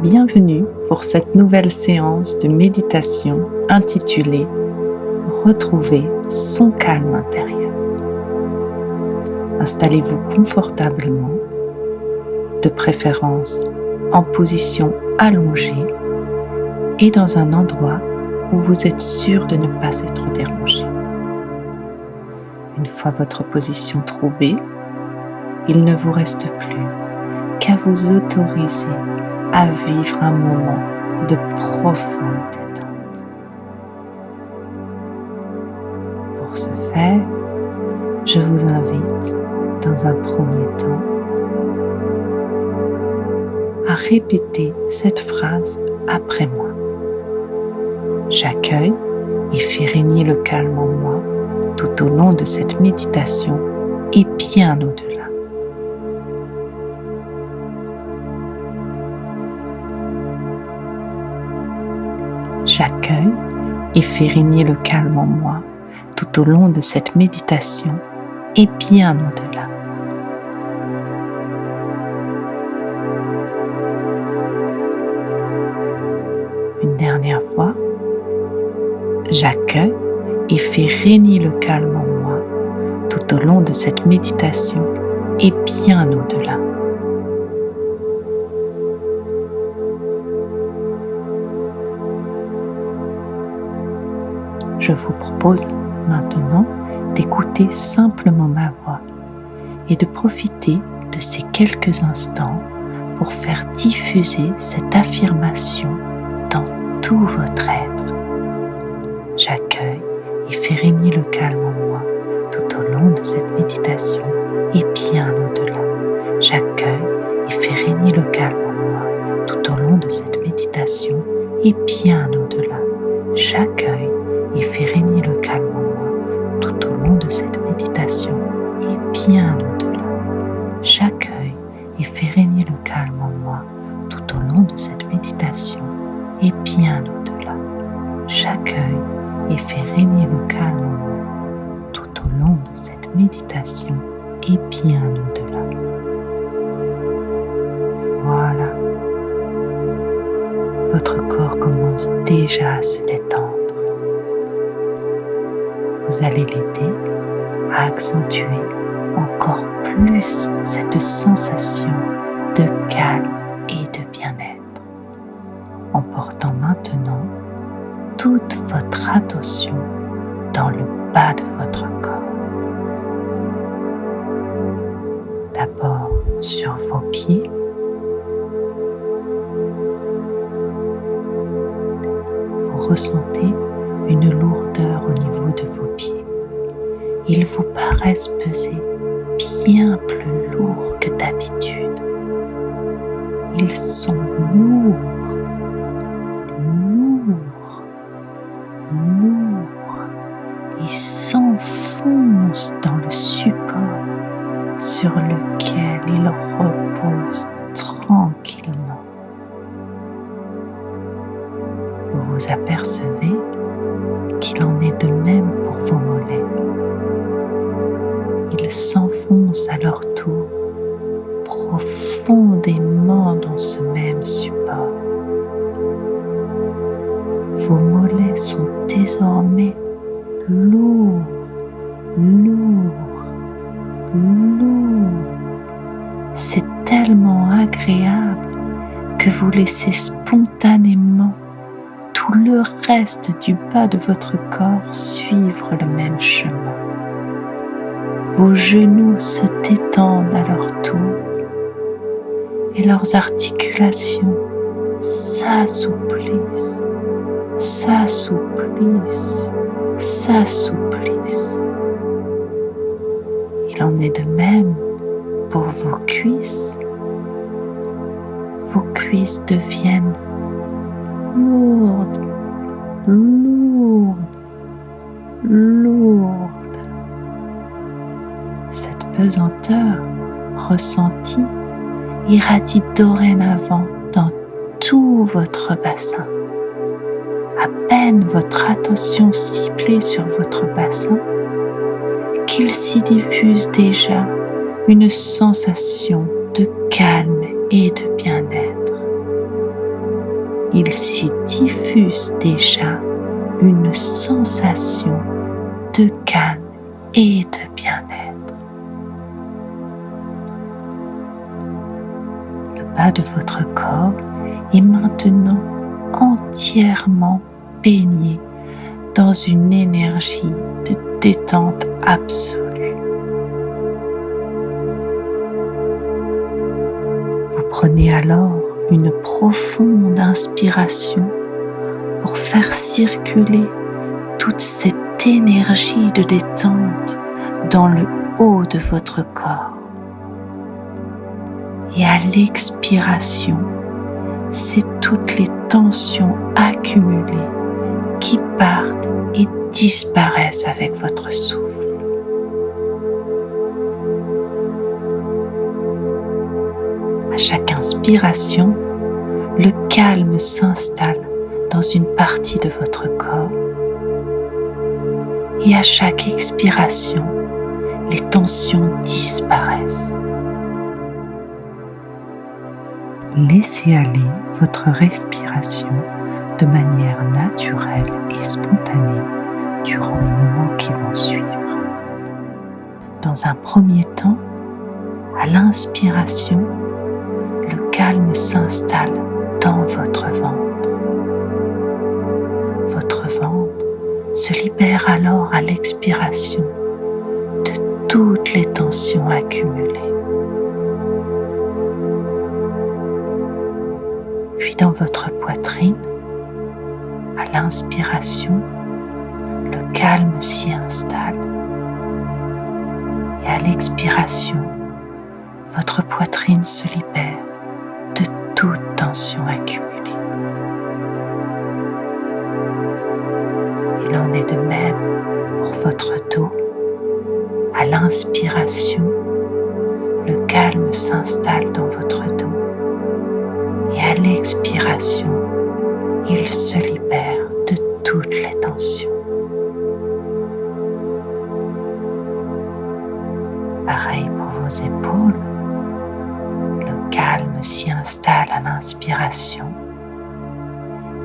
Bienvenue pour cette nouvelle séance de méditation intitulée « Retrouver son calme intérieur ». Installez-vous confortablement, de préférence en position allongée et dans un endroit où vous êtes sûr de ne pas être dérangé. Une fois votre position trouvée, il ne vous reste plus qu'à vous autoriser à vivre un moment de profonde détente. Pour ce faire, je vous invite, dans un premier temps, à répéter cette phrase après moi. J'accueille et fais régner le calme en moi tout au long de cette méditation et bien au-delà. J'accueille et fais régner le calme en moi tout au long de cette méditation et bien au-delà. Une dernière fois, j'accueille et fais régner le calme en moi tout au long de cette méditation et bien au-delà. Je vous propose maintenant d'écouter simplement ma voix et de profiter de ces quelques instants pour faire diffuser cette affirmation dans tout votre être. J'accueille et fais régner le calme en moi tout au long de cette méditation et bien au-delà. J'accueille et fais régner le calme en moi tout au long de cette méditation et bien au-delà. J'accueille et fais régner le calme en moi tout au long de cette méditation et bien au-delà. J'accueille et fais régner le calme en moi tout au long de cette méditation et bien au-delà. J'accueille et fais régner le calme en moi tout au long de cette méditation et bien au-delà. Voilà. Votre corps commence déjà à se détendre. Vous allez l'aider à accentuer encore plus cette sensation de calme et de bien-être en portant maintenant toute votre attention dans le bas de votre corps. D'abord sur vos pieds, vous ressentez une lourdeur au niveau de vos pieds. Ils vous paraissent peser bien plus lourds que d'habitude. Ils sont lourds. Ils s'enfoncent dans le support sur lequel ils reposent tranquillement. Vous vous apercevez qu'il en est de même pour vos mollets. Ils s'enfoncent à leur tour profondément dans ce même support. Vos mollets sont désormais lourds. C'est tellement agréable que vous laissez spontanément tout le reste du bas de votre corps suivre le même chemin. Vos genoux se détendent à leur tour et leurs articulations s'assouplissent. Il en est de même pour vos cuisses. Vos cuisses deviennent lourdes. Cette pesanteur ressentie irradie dorénavant dans tout votre bassin. À peine votre attention ciblée sur votre bassin, qu'il s'y diffuse déjà une sensation de calme et de bien-être. il s'y diffuse déjà une sensation de calme et de bien-être. Le bas de votre corps est maintenant entièrement baigné dans une énergie de détente absolue. Vous prenez alors une profonde inspiration pour faire circuler toute cette énergie de détente dans le haut de votre corps. Et à l'expiration, c'est toutes les tensions accumulées qui partent et disparaissent avec votre souffle. À chaque inspiration, le calme s'installe dans une partie de votre corps. Et à chaque expiration, les tensions disparaissent. Laissez aller votre respiration de manière naturelle et spontanée durant les moments qui vont suivre. Dans un premier temps, à l'inspiration, le calme s'installe dans votre ventre. Votre ventre se libère alors à l'expiration de toutes les tensions accumulées. Puis dans votre poitrine, à l'inspiration, le calme s'y installe et à l'expiration, votre poitrine se libère de toute tension accumulée. Il en est de même pour votre dos. À l'inspiration, le calme s'installe dans votre dos et à l'expiration, il se libère de toutes les tensions. Pareil pour vos épaules, le calme s'y installe à l'inspiration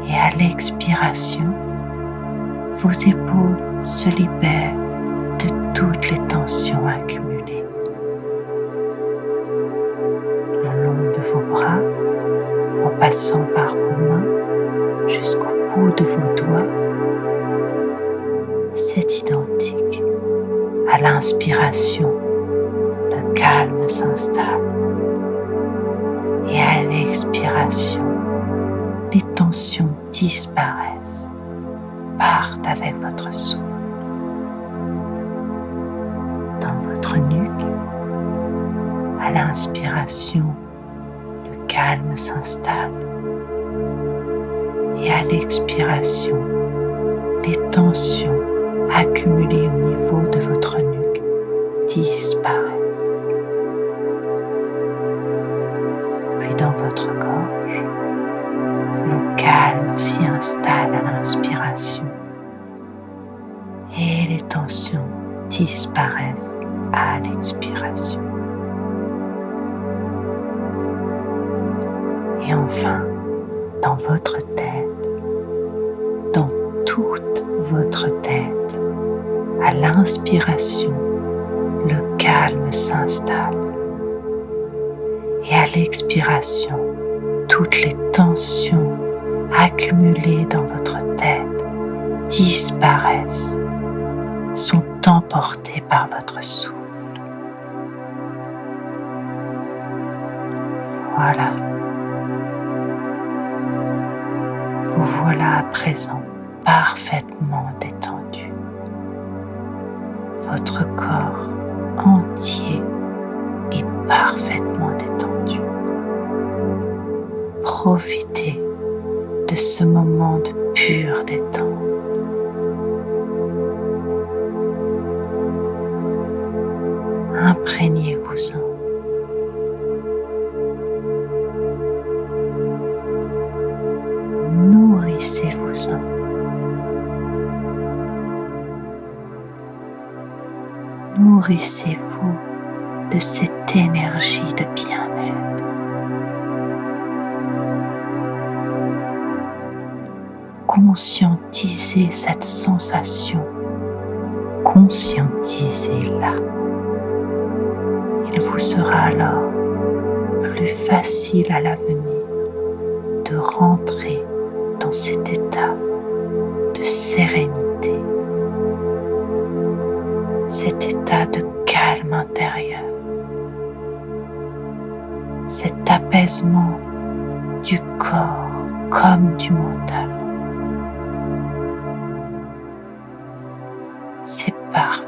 et à l'expiration, vos épaules se libèrent de toutes les tensions accumulées. Le long de vos bras, en passant par vos mains jusqu'au bout de vos doigts, c'est identique. À l'inspiration, le calme s'installe et à l'expiration, les tensions disparaissent, partent avec votre souffle. Dans votre nuque, à l'inspiration, le calme s'installe et à l'expiration, les tensions accumulées au niveau de votre nuque disparaissent. Puis dans votre gorge, le calme s'y installe à l'inspiration et les tensions disparaissent à l'expiration. Et enfin, dans votre tête, dans toute votre tête, à l'inspiration, le calme s'installe et à l'expiration, toutes les tensions accumulées dans votre tête disparaissent, sont emportées par votre souffle. Voilà. Vous voilà à présent parfaitement détendu. Votre corps entier est parfaitement détendu. Profitez de ce moment de pure détente. Imprégnez-vous-en. Nourrissez-vous-en. Nourrissez-vous de cette énergie de bien-être. conscientiser cette sensation. Conscientisez-la. Il vous sera alors plus facile à l'avenir de rentrer dans cet état de sérénité, cet état de calme intérieur, cet apaisement du corps comme du mental. C'est parfait.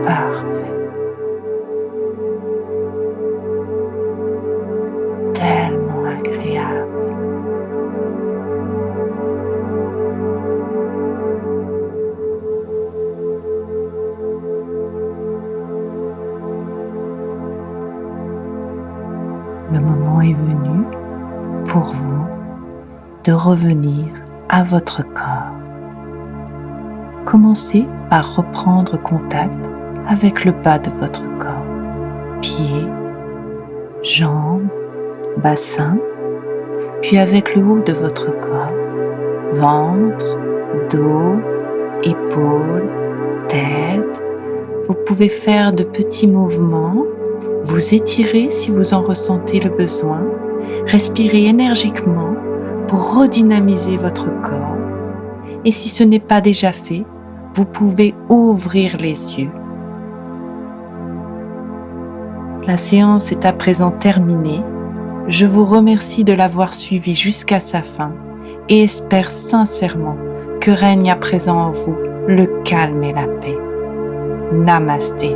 Parfait. Tellement agréable. Le moment est venu pour vous de revenir à votre corps. Commencez par reprendre contact avec le bas de votre corps, pieds, jambes, bassin, puis avec le haut de votre corps, ventre, dos, épaules, tête. Vous pouvez faire de petits mouvements, vous étirer si vous en ressentez le besoin, respirez énergiquement pour redynamiser votre corps. Et si ce n'est pas déjà fait, vous pouvez ouvrir les yeux. La séance est à présent terminée. Je vous remercie de l'avoir suivie jusqu'à sa fin et espère sincèrement que règne à présent en vous le calme et la paix. Namasté.